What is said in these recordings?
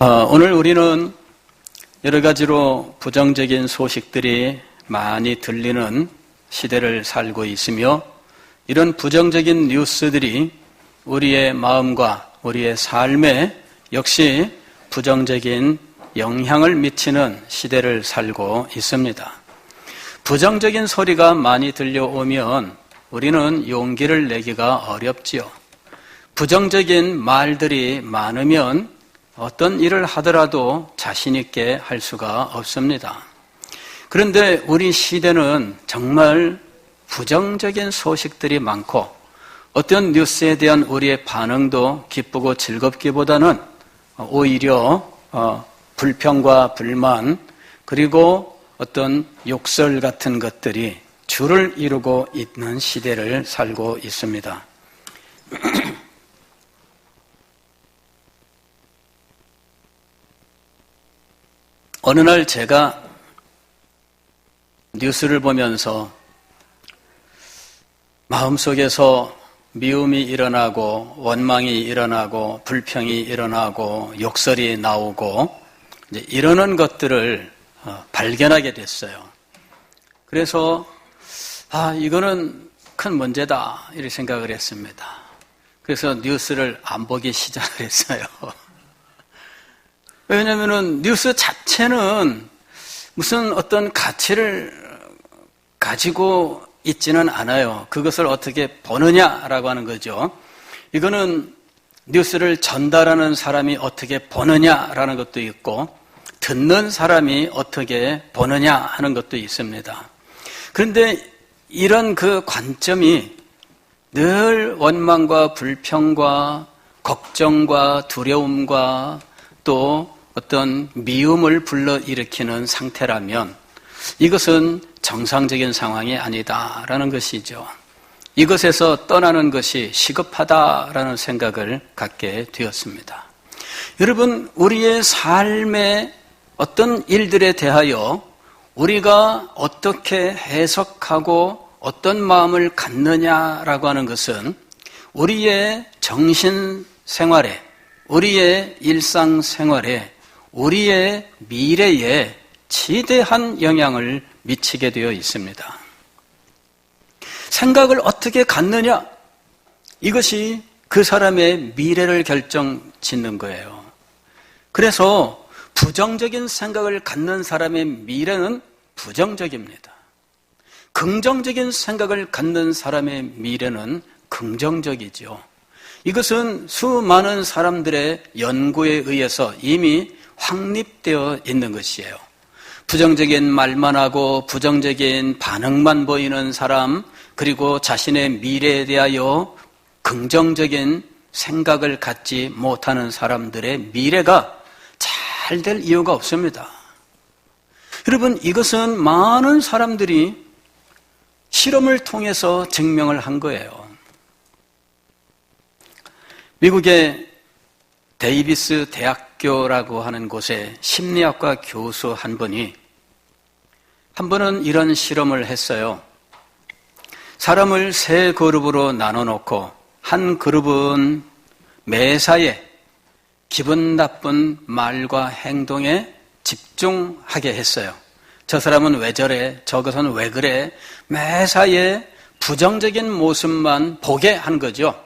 오늘 우리는 여러 가지로 부정적인 소식들이 많이 들리는 시대를 살고 있으며 이런 부정적인 뉴스들이 우리의 마음과 우리의 삶에 역시 부정적인 영향을 미치는 시대를 살고 있습니다. 부정적인 소리가 많이 들려오면 우리는 용기를 내기가 어렵지요. 부정적인 말들이 많으면 어떤 일을 하더라도 자신 있게 할 수가 없습니다. 그런데 우리 시대는 정말 부정적인 소식들이 많고 어떤 뉴스에 대한 우리의 반응도 기쁘고 즐겁기보다는 오히려 불평과 불만 그리고 어떤 욕설 같은 것들이 주를 이루고 있는 시대를 살고 있습니다. 어느 날 제가 뉴스를 보면서 마음속에서 미움이 일어나고 원망이 일어나고 불평이 일어나고 욕설이 나오고 이제 이러는 것들을 발견하게 됐어요. 그래서 이거는 큰 문제다 이렇게 생각을 했습니다. 그래서 뉴스를 안 보기 시작을 했어요. 왜냐하면 뉴스 자체는 무슨 어떤 가치를 가지고 있지는 않아요. 그것을 어떻게 보느냐라고 하는 거죠. 이거는 뉴스를 전달하는 사람이 어떻게 보느냐라는 것도 있고 듣는 사람이 어떻게 보느냐 하는 것도 있습니다. 그런데 이런 그 관점이 늘 원망과 불평과 걱정과 두려움과 또 어떤 미움을 불러일으키는 상태라면 이것은 정상적인 상황이 아니다라는 것이죠. 이것에서 떠나는 것이 시급하다라는 생각을 갖게 되었습니다. 여러분, 우리의 삶의 어떤 일들에 대하여 우리가 어떻게 해석하고 어떤 마음을 갖느냐라고 하는 것은 우리의 정신 생활에, 우리의 일상 생활에, 우리의 미래에 지대한 영향을 미치게 되어 있습니다. 생각을 어떻게 갖느냐? 이것이 그 사람의 미래를 결정짓는 거예요. 그래서 부정적인 생각을 갖는 사람의 미래는 부정적입니다. 긍정적인 생각을 갖는 사람의 미래는 긍정적이죠. 이것은 수많은 사람들의 연구에 의해서 이미 확립되어 있는 것이에요. 부정적인 말만 하고 부정적인 반응만 보이는 사람, 그리고 자신의 미래에 대하여 긍정적인 생각을 갖지 못하는 사람들의 미래가 잘 될 이유가 없습니다. 여러분, 이것은 많은 사람들이 실험을 통해서 증명을 한 거예요. 미국의 데이비스 대학교라고 하는 곳에 심리학과 교수 한 분이 한 번은 이런 실험을 했어요. 사람을 세 그룹으로 나눠놓고 한 그룹은 매사에 기분 나쁜 말과 행동에 집중하게 했어요. 저 사람은 왜 저래? 저것은 왜 그래? 매사에 부정적인 모습만 보게 한 거죠.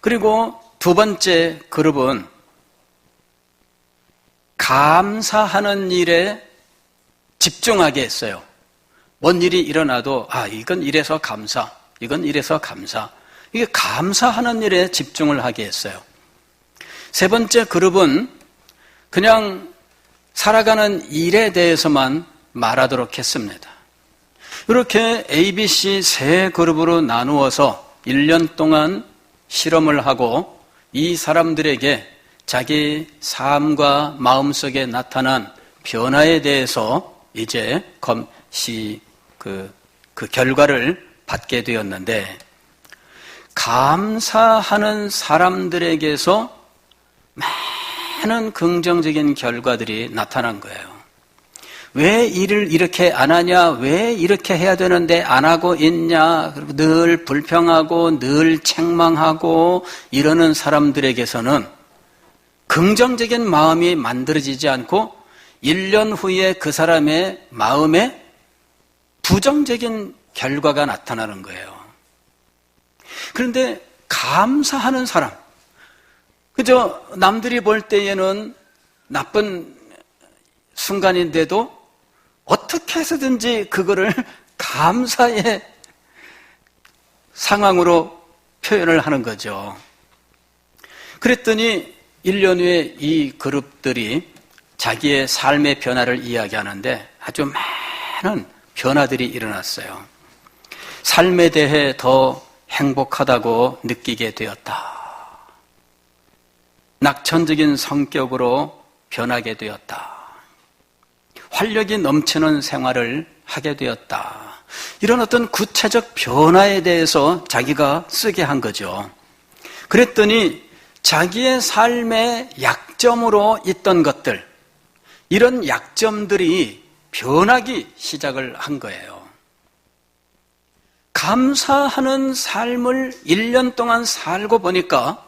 그리고 두 번째 그룹은 감사하는 일에 집중하게 했어요. 뭔 일이 일어나도 이건 이래서 감사, 이건 이래서 감사. 이게 감사하는 일에 집중을 하게 했어요. 세 번째 그룹은 그냥 살아가는 일에 대해서만 말하도록 했습니다. 이렇게 ABC 세 그룹으로 나누어서 1년 동안 실험을 하고 이 사람들에게 자기 삶과 마음속에 나타난 변화에 대해서 이제 그 결과를 받게 되었는데, 감사하는 사람들에게서 많은 긍정적인 결과들이 나타난 거예요. 왜 일을 이렇게 안 하냐? 왜 이렇게 해야 되는데 안 하고 있냐? 그리고 늘 불평하고 늘 책망하고 이러는 사람들에게서는 긍정적인 마음이 만들어지지 않고 1년 후에 그 사람의 마음에 부정적인 결과가 나타나는 거예요. 그런데 감사하는 사람, 그저 남들이 볼 때에는 나쁜 순간인데도 어떻게 해서든지 그거를 감사의 상황으로 표현을 하는 거죠. 그랬더니 1년 후에 이 그룹들이 자기의 삶의 변화를 이야기하는데 아주 많은 변화들이 일어났어요. 삶에 대해 더 행복하다고 느끼게 되었다. 낙천적인 성격으로 변하게 되었다. 활력이 넘치는 생활을 하게 되었다. 이런 어떤 구체적 변화에 대해서 자기가 쓰게 한 거죠. 그랬더니 자기의 삶의 약점으로 있던 것들, 이런 약점들이 변하기 시작을 한 거예요. 감사하는 삶을 1년 동안 살고 보니까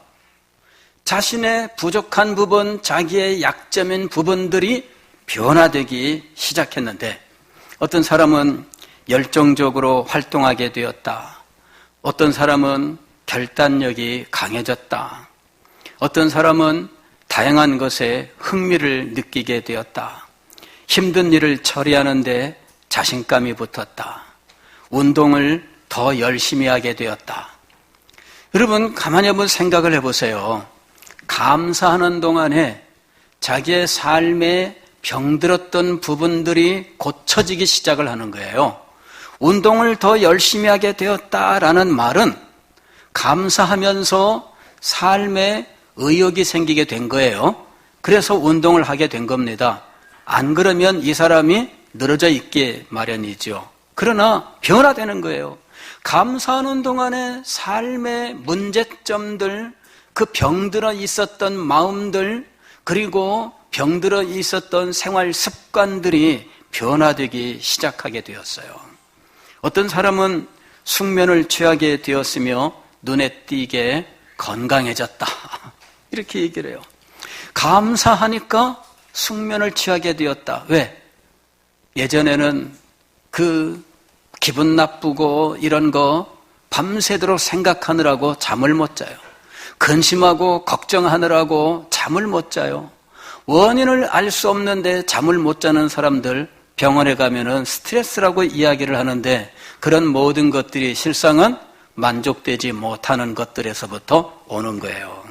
자신의 부족한 부분, 자기의 약점인 부분들이 변화되기 시작했는데, 어떤 사람은 열정적으로 활동하게 되었다. 어떤 사람은 결단력이 강해졌다. 어떤 사람은 다양한 것에 흥미를 느끼게 되었다. 힘든 일을 처리하는데 자신감이 붙었다. 운동을 더 열심히 하게 되었다. 여러분, 가만히 한번 생각을 해보세요. 감사하는 동안에 자기의 삶에 병들었던 부분들이 고쳐지기 시작을 하는 거예요. 운동을 더 열심히 하게 되었다라는 말은 감사하면서 삶에 의욕이 생기게 된 거예요. 그래서 운동을 하게 된 겁니다. 안 그러면 이 사람이 늘어져 있게 마련이죠. 그러나 변화되는 거예요. 감사하는 동안에 삶의 문제점들, 그 병들어 있었던 마음들, 그리고 병들어 있었던 생활 습관들이 변화되기 시작하게 되었어요. 어떤 사람은 숙면을 취하게 되었으며 눈에 띄게 건강해졌다. 이렇게 얘기를 해요. 감사하니까 숙면을 취하게 되었다. 왜? 예전에는 그 기분 나쁘고 이런 거 밤새도록 생각하느라고 잠을 못 자요. 근심하고 걱정하느라고 잠을 못 자요. 원인을 알 수 없는데 잠을 못 자는 사람들 병원에 가면은 스트레스라고 이야기를 하는데, 그런 모든 것들이 실상은 만족되지 못하는 것들에서부터 오는 거예요.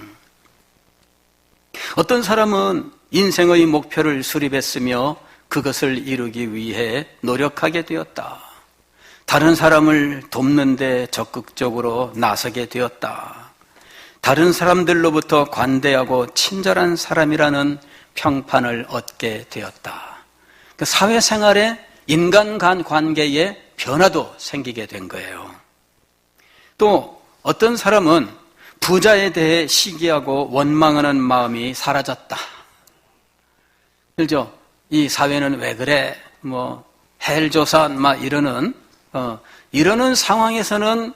어떤 사람은 인생의 목표를 수립했으며 그것을 이루기 위해 노력하게 되었다. 다른 사람을 돕는데 적극적으로 나서게 되었다. 다른 사람들로부터 관대하고 친절한 사람이라는 평판을 얻게 되었다. 사회생활에 인간 간 관계에 변화도 생기게 된 거예요. 또 어떤 사람은 부자에 대해 시기하고 원망하는 마음이 사라졌다. 그렇죠? 이 사회는 왜 그래? 헬조선 이러는 상황에서는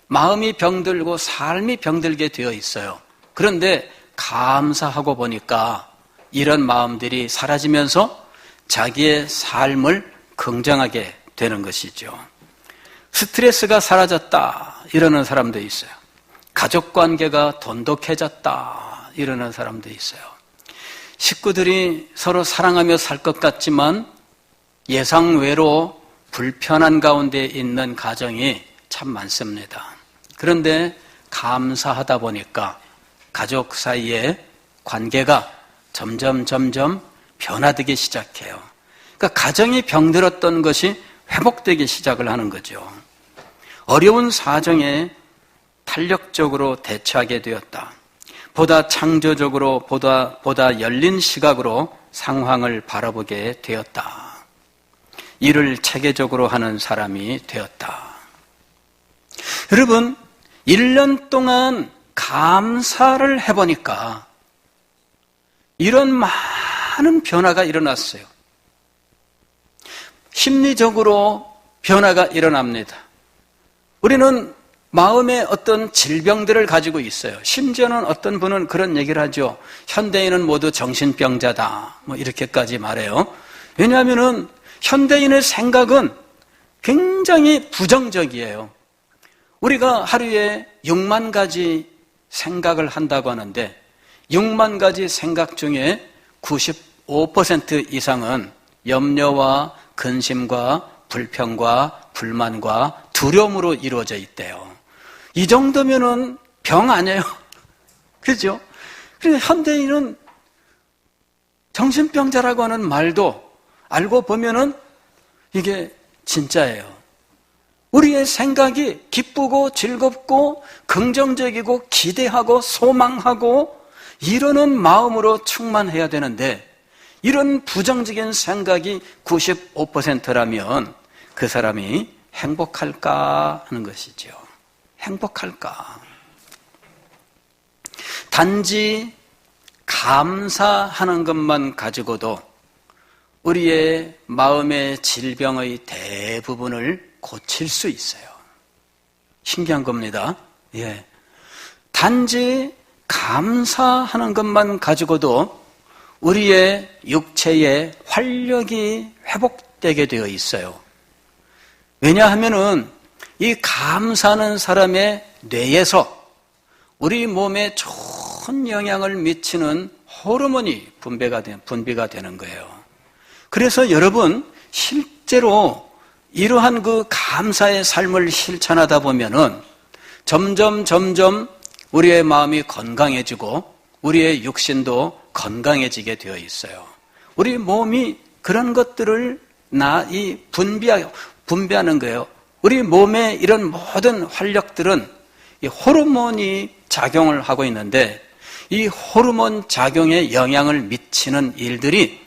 마음이 병들고 삶이 병들게 되어 있어요. 그런데 감사하고 보니까 이런 마음들이 사라지면서 자기의 삶을 긍정하게 되는 것이죠. 스트레스가 사라졌다 이러는 사람도 있어요. 가족관계가 돈독해졌다 이러는 사람도 있어요. 식구들이 서로 사랑하며 살 것 같지만 예상외로 불편한 가운데 있는 가정이 참 많습니다. 그런데 감사하다 보니까 가족 사이의 관계가 점점 변화되기 시작해요. 그러니까 가정이 병들었던 것이 회복되기 시작을 하는 거죠. 어려운 사정에 탄력적으로 대처하게 되었다. 보다 창조적으로, 보다 열린 시각으로 상황을 바라보게 되었다. 일을 체계적으로 하는 사람이 되었다. 여러분, 1년 동안 감사를 해보니까 이런 많은 변화가 일어났어요. 심리적으로 변화가 일어납니다. 우리는 마음의 어떤 질병들을 가지고 있어요. 심지어는 어떤 분은 그런 얘기를 하죠. 현대인은 모두 정신병자다. 뭐 이렇게까지 말해요. 왜냐하면은 현대인의 생각은 굉장히 부정적이에요. 우리가 하루에 6만 가지 생각을 한다고 하는데 6만 가지 생각 중에 95% 이상은 염려와 근심과 불평과 불만과 두려움으로 이루어져 있대요. 이 정도면은 병 아니에요? 그죠? 그러니까 현대인은 정신병자라고 하는 말도 알고 보면은 이게 진짜예요. 우리의 생각이 기쁘고 즐겁고 긍정적이고 기대하고 소망하고 이러는 마음으로 충만해야 되는데 이런 부정적인 생각이 95%라면 그 사람이 행복할까 하는 것이죠. 행복할까? 단지 감사하는 것만 가지고도 우리의 마음의 질병의 대부분을 고칠 수 있어요. 신기한 겁니다. 예. 단지 감사하는 것만 가지고도 우리의 육체의 활력이 회복되게 되어 있어요. 왜냐하면은 이 감사하는 사람의 뇌에서 우리 몸에 좋은 영향을 미치는 호르몬이 분비가 되는 거예요. 그래서 여러분 실제로 이러한 그 감사의 삶을 실천하다 보면은 점점 우리의 마음이 건강해지고 우리의 육신도 건강해지게 되어 있어요. 우리 몸이 그런 것들을 분비하는 거예요. 우리 몸에 이런 모든 활력들은 이 호르몬이 작용을 하고 있는데 이 호르몬 작용에 영향을 미치는 일들이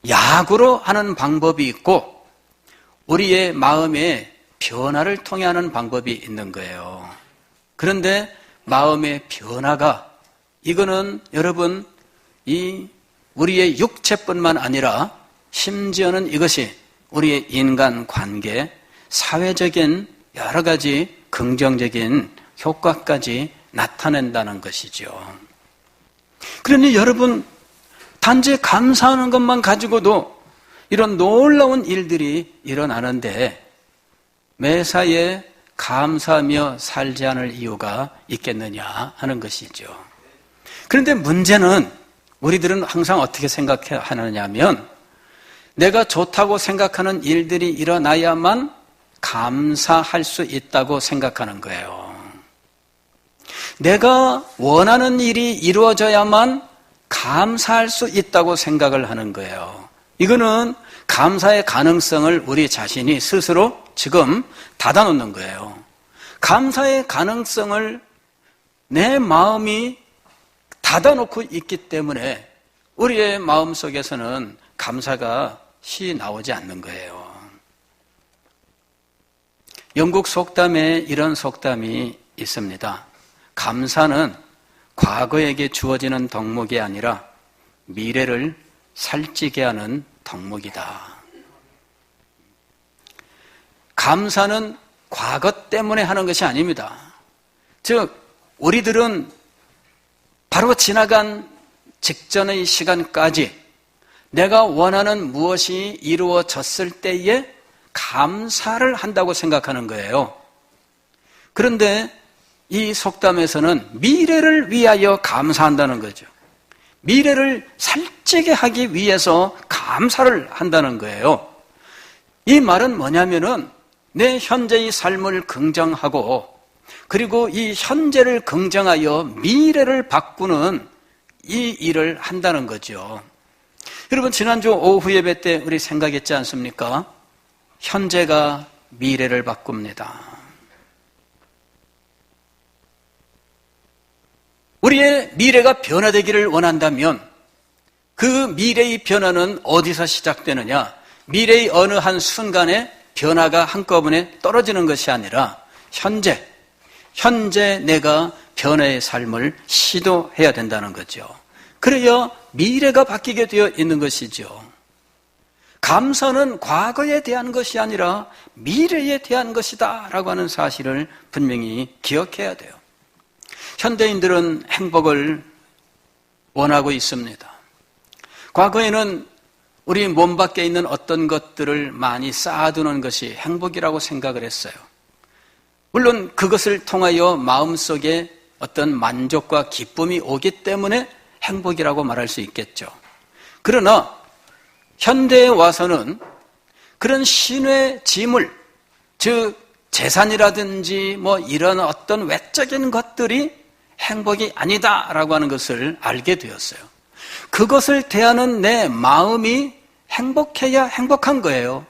약으로 하는 방법이 있고 우리의 마음의 변화를 통해 하는 방법이 있는 거예요. 그런데 마음의 변화가 이거는 여러분 우리의 육체뿐만 아니라 심지어는 이것이 우리의 인간관계, 사회적인 여러 가지 긍정적인 효과까지 나타낸다는 것이죠. 그러니 여러분 단지 감사하는 것만 가지고도 이런 놀라운 일들이 일어나는데 매사에 감사하며 살지 않을 이유가 있겠느냐 하는 것이죠. 그런데 문제는 우리들은 항상 어떻게 생각하느냐면 내가 좋다고 생각하는 일들이 일어나야만 감사할 수 있다고 생각하는 거예요. 내가 원하는 일이 이루어져야만 감사할 수 있다고 생각을 하는 거예요. 이거는 감사의 가능성을 우리 자신이 스스로 지금 닫아놓는 거예요. 감사의 가능성을 내 마음이 닫아놓고 있기 때문에 우리의 마음속에서는 감사가 시 나오지 않는 거예요. 영국 속담에 이런 속담이 있습니다. 감사는 과거에게 주어지는 덕목이 아니라 미래를 살찌게 하는 덕목이다. 감사는 과거 때문에 하는 것이 아닙니다. 즉 우리들은 바로 지나간 직전의 시간까지 내가 원하는 무엇이 이루어졌을 때에 감사를 한다고 생각하는 거예요. 그런데 이 속담에서는 미래를 위하여 감사한다는 거죠. 미래를 살찌게 하기 위해서 감사를 한다는 거예요. 이 말은 뭐냐면은 내 현재의 삶을 긍정하고 그리고 이 현재를 긍정하여 미래를 바꾸는 이 일을 한다는 거죠. 여러분 지난주 오후 예배 때 우리 생각했지 않습니까? 현재가 미래를 바꿉니다. 우리의 미래가 변화되기를 원한다면 그 미래의 변화는 어디서 시작되느냐? 미래의 어느 한 순간에 변화가 한꺼번에 떨어지는 것이 아니라 현재 내가 변화의 삶을 시도해야 된다는 거죠. 그래야 미래가 바뀌게 되어 있는 것이죠. 감사는 과거에 대한 것이 아니라 미래에 대한 것이다 라고 하는 사실을 분명히 기억해야 돼요. 현대인들은 행복을 원하고 있습니다. 과거에는 우리 몸 밖에 있는 어떤 것들을 많이 쌓아두는 것이 행복이라고 생각을 했어요. 물론 그것을 통하여 마음속에 어떤 만족과 기쁨이 오기 때문에 행복이라고 말할 수 있겠죠. 그러나 현대에 와서는 그런 신의 지물, 즉 재산이라든지 이런 어떤 외적인 것들이 행복이 아니다라고 하는 것을 알게 되었어요. 그것을 대하는 내 마음이 행복해야 행복한 거예요.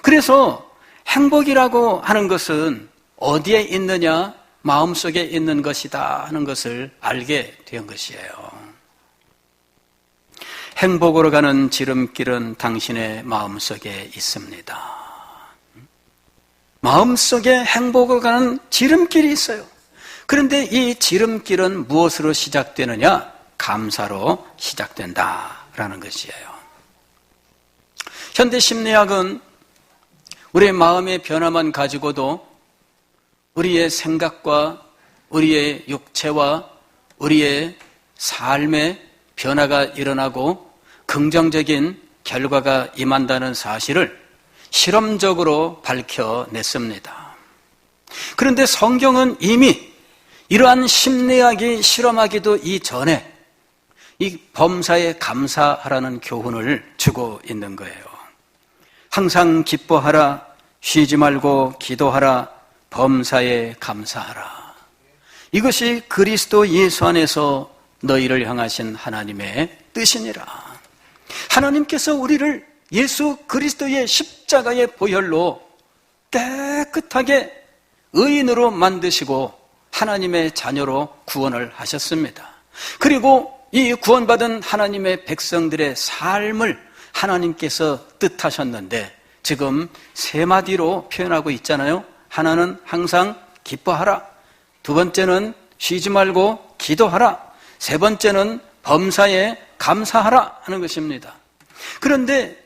그래서 행복이라고 하는 것은 어디에 있느냐? 마음속에 있는 것이다 하는 것을 알게 된 것이에요. 행복으로 가는 지름길은 당신의 마음속에 있습니다. 마음속에 행복으로 가는 지름길이 있어요. 그런데 이 지름길은 무엇으로 시작되느냐? 감사로 시작된다라는 것이에요. 현대 심리학은 우리의 마음의 변화만 가지고도 우리의 생각과 우리의 육체와 우리의 삶의 변화가 일어나고 긍정적인 결과가 임한다는 사실을 실험적으로 밝혀냈습니다. 그런데 성경은 이미 이러한 심리학이 실험하기도 이전에 이 범사에 감사하라는 교훈을 주고 있는 거예요. 항상 기뻐하라, 쉬지 말고 기도하라, 범사에 감사하라. 이것이 그리스도 예수 안에서 너희를 향하신 하나님의 뜻이니라. 하나님께서 우리를 예수 그리스도의 십자가의 보혈로 깨끗하게 의인으로 만드시고 하나님의 자녀로 구원을 하셨습니다. 그리고 이 구원받은 하나님의 백성들의 삶을 하나님께서 뜻하셨는데 지금 세 마디로 표현하고 있잖아요. 하나는 항상 기뻐하라. 두 번째는 쉬지 말고 기도하라. 세 번째는 범사에 감사하라 하는 것입니다. 그런데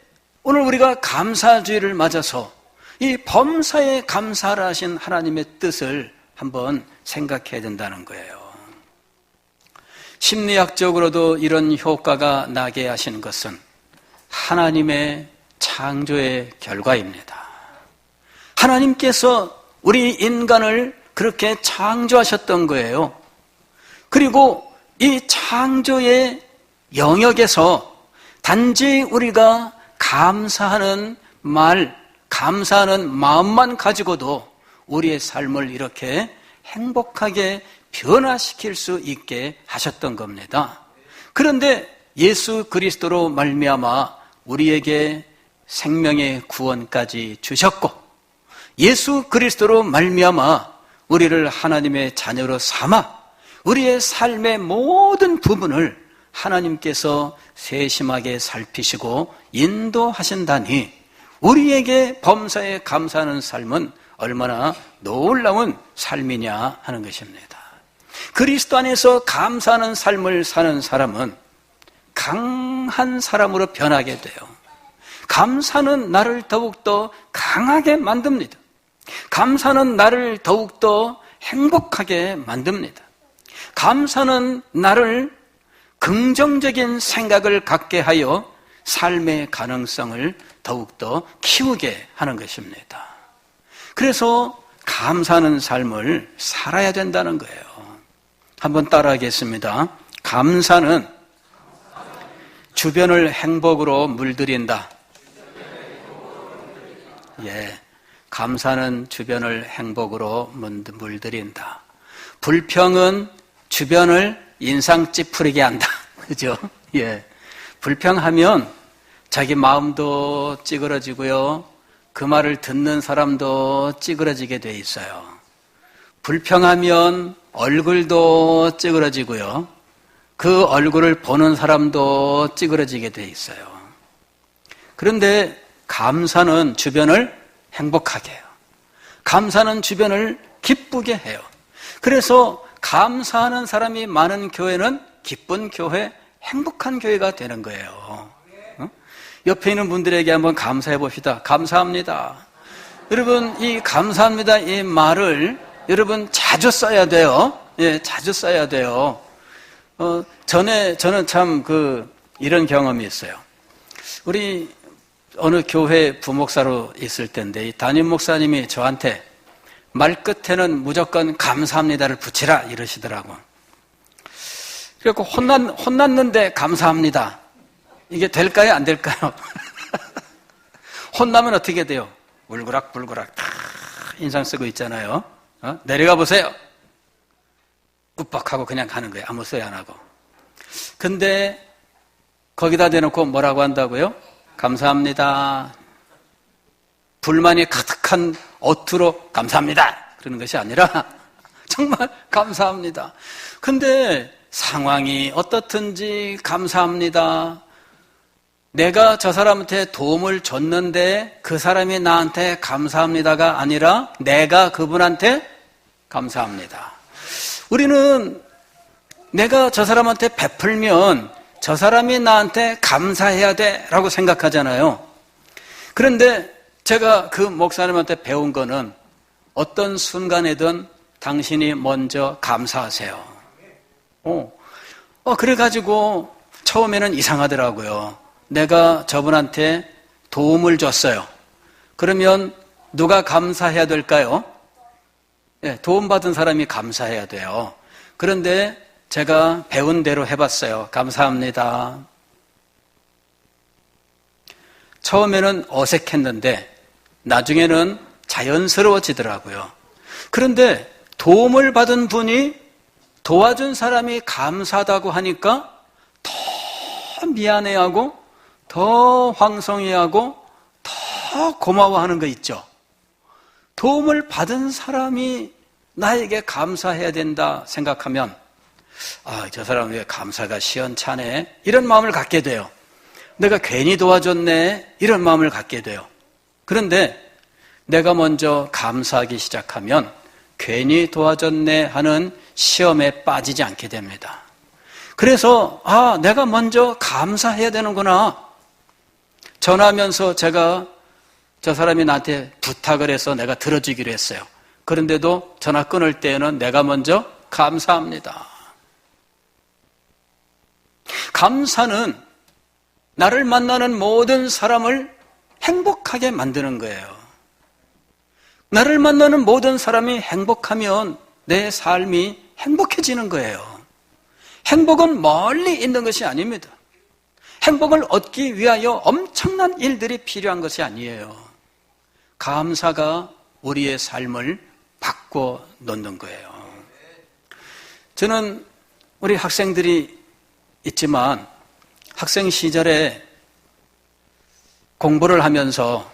오늘 우리가 감사주의를 맞아서 이 범사에 감사하라 하신 하나님의 뜻을 한번 생각해야 된다는 거예요. 심리학적으로도 이런 효과가 나게 하신 것은 하나님의 창조의 결과입니다. 하나님께서 우리 인간을 그렇게 창조하셨던 거예요. 그리고 이 창조의 영역에서 단지 우리가 감사하는 말, 감사하는 마음만 가지고도 우리의 삶을 이렇게 행복하게 변화시킬 수 있게 하셨던 겁니다. 그런데 예수 그리스도로 말미암아 우리에게 생명의 구원까지 주셨고 예수 그리스도로 말미암아 우리를 하나님의 자녀로 삼아 우리의 삶의 모든 부분을 하나님께서 세심하게 살피시고 인도하신다니 우리에게 범사에 감사하는 삶은 얼마나 놀라운 삶이냐 하는 것입니다. 그리스도 안에서 감사하는 삶을 사는 사람은 강한 사람으로 변하게 돼요. 감사는 나를 더욱더 강하게 만듭니다. 감사는 나를 더욱더 행복하게 만듭니다. 감사는 나를 긍정적인 생각을 갖게 하여 삶의 가능성을 더욱더 키우게 하는 것입니다. 그래서 감사하는 삶을 살아야 된다는 거예요. 한번 따라하겠습니다. 감사는 주변을 행복으로 물들인다. 예, 감사는 주변을 행복으로 물들인다. 불평은 주변을 인상 찌푸리게 한다. 그죠? 예. 불평하면 자기 마음도 찌그러지고요. 그 말을 듣는 사람도 찌그러지게 돼 있어요. 불평하면 얼굴도 찌그러지고요. 그 얼굴을 보는 사람도 찌그러지게 돼 있어요. 그런데 감사는 주변을 행복하게 해요. 감사는 주변을 기쁘게 해요. 그래서 감사하는 사람이 많은 교회는 기쁜 교회, 행복한 교회가 되는 거예요. 옆에 있는 분들에게 한번 감사해 봅시다. 감사합니다. 여러분, 이 감사합니다 이 말을 여러분 자주 써야 돼요. 예, 자주 써야 돼요. 저는 참 이런 경험이 있어요. 우리 어느 교회 부목사로 있을 때인데, 이 담임 목사님이 저한테 말끝에는 무조건 감사합니다를 붙이라 이러시더라고. 그래서 혼났는데 감사합니다. 이게 될까요? 안 될까요? 혼나면 어떻게 돼요? 울그락불그락 다 인상 쓰고 있잖아요. 내려가 보세요. 꾹박하고 그냥 가는 거예요. 아무 소리 안 하고. 근데 거기다 대놓고 뭐라고 한다고요? 감사합니다. 불만이 가득한 어투로 감사합니다. 그러는 것이 아니라 정말 감사합니다. 근데 상황이 어떻든지 감사합니다. 내가 저 사람한테 도움을 줬는데 그 사람이 나한테 감사합니다가 아니라 내가 그분한테 감사합니다. 우리는 내가 저 사람한테 베풀면 저 사람이 나한테 감사해야 돼라고 생각하잖아요. 그런데 제가 그 목사님한테 배운 거는 어떤 순간에든 당신이 먼저 감사하세요. 그래가지고 처음에는 이상하더라고요. 내가 저분한테 도움을 줬어요. 그러면 누가 감사해야 될까요? 네, 도움받은 사람이 감사해야 돼요. 그런데 제가 배운 대로 해봤어요. 감사합니다. 처음에는 어색했는데 나중에는 자연스러워지더라고요. 그런데 도움을 받은 분이 도와준 사람이 감사하다고 하니까 더 미안해하고 더 황송해하고 더 고마워하는 거 있죠. 도움을 받은 사람이 나에게 감사해야 된다 생각하면 저 사람 왜 감사가 시원찮네 이런 마음을 갖게 돼요. 내가 괜히 도와줬네 이런 마음을 갖게 돼요. 그런데 내가 먼저 감사하기 시작하면 괜히 도와줬네 하는 시험에 빠지지 않게 됩니다. 그래서 내가 먼저 감사해야 되는구나. 전화하면서 제가 저 사람이 나한테 부탁을 해서 내가 들어주기로 했어요. 그런데도 전화 끊을 때에는 내가 먼저 감사합니다. 감사는 나를 만나는 모든 사람을 행복하게 만드는 거예요. 나를 만나는 모든 사람이 행복하면 내 삶이 행복해지는 거예요. 행복은 멀리 있는 것이 아닙니다. 행복을 얻기 위하여 엄청난 일들이 필요한 것이 아니에요. 감사가 우리의 삶을 바꿔 놓는 거예요. 저는 우리 학생들이 있지만 학생 시절에 공부를 하면서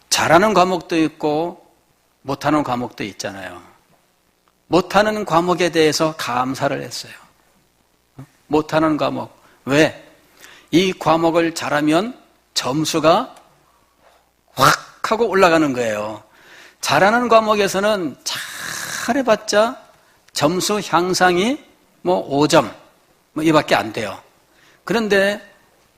잘하는 과목도 있고 못하는 과목도 있잖아요. 못하는 과목에 대해서 감사를 했어요. 못하는 과목. 왜? 이 과목을 잘하면 점수가 확 하고 올라가는 거예요. 잘하는 과목에서는 잘해봤자 점수 향상이 5점 이밖에 안 돼요. 그런데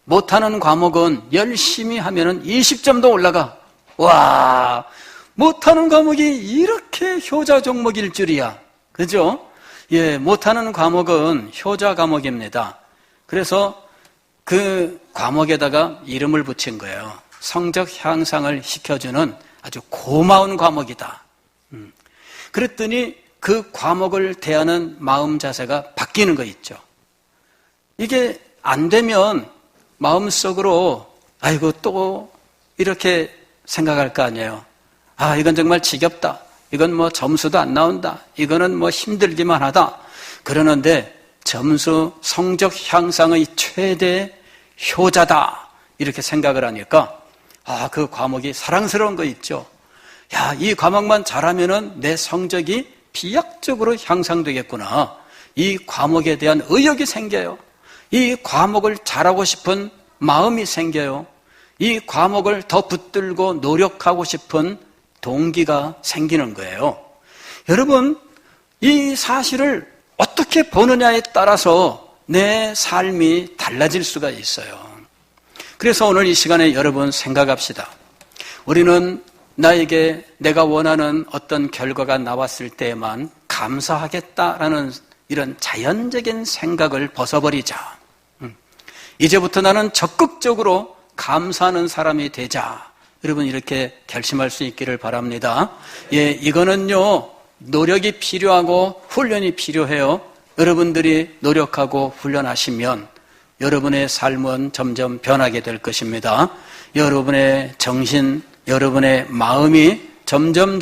못하는 과목은 열심히 하면은 20점도 올라가. 와, 못하는 과목이 이렇게 효자 종목일 줄이야. 그죠? 예, 못하는 과목은 효자 과목입니다. 그래서 그 과목에다가 이름을 붙인 거예요. 성적 향상을 시켜주는 아주 고마운 과목이다. 그랬더니 그 과목을 대하는 마음 자세가 바뀌는 거 있죠. 이게 안 되면 마음속으로 또 이렇게 생각할 거 아니에요. 이건 정말 지겹다. 이건 점수도 안 나온다. 이거는 힘들기만 하다. 그러는데 점수, 성적 향상의 최대 효자다. 이렇게 생각을 하니까 그 과목이 사랑스러운 거 있죠. 이 과목만 잘하면은 내 성적이 비약적으로 향상되겠구나. 이 과목에 대한 의욕이 생겨요. 이 과목을 잘하고 싶은 마음이 생겨요. 이 과목을 더 붙들고 노력하고 싶은 동기가 생기는 거예요. 여러분, 이 사실을 어떻게 보느냐에 따라서 내 삶이 달라질 수가 있어요. 그래서 오늘 이 시간에 여러분 생각합시다. 우리는 나에게 내가 원하는 어떤 결과가 나왔을 때만 감사하겠다라는 이런 자연적인 생각을 벗어버리자. 이제부터 나는 적극적으로 감사하는 사람이 되자. 여러분 이렇게 결심할 수 있기를 바랍니다. 예, 이거는요 노력이 필요하고 훈련이 필요해요. 여러분들이 노력하고 훈련하시면 여러분의 삶은 점점 변하게 될 것입니다. 여러분의 정신, 여러분의 마음이 점점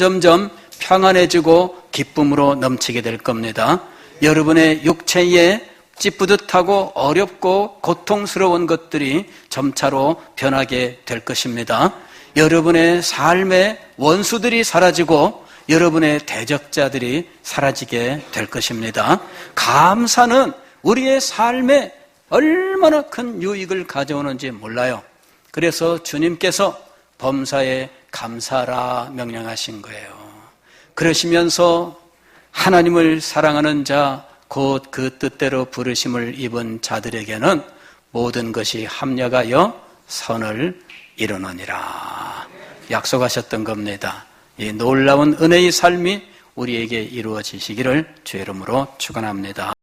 평안해지고 기쁨으로 넘치게 될 겁니다. 여러분의 육체에 찌뿌듯하고 어렵고 고통스러운 것들이 점차로 변하게 될 것입니다. 여러분의 삶의 원수들이 사라지고 여러분의 대적자들이 사라지게 될 것입니다. 감사는 우리의 삶에 얼마나 큰 유익을 가져오는지 몰라요. 그래서 주님께서 범사에 감사하라 명령하신 거예요. 그러시면서 하나님을 사랑하는 자, 곧 그 뜻대로 부르심을 입은 자들에게는 모든 것이 합력하여 선을 이루느니라 약속하셨던 겁니다. 이 놀라운 은혜의 삶이 우리에게 이루어지시기를 주의 이름으로 축원합니다.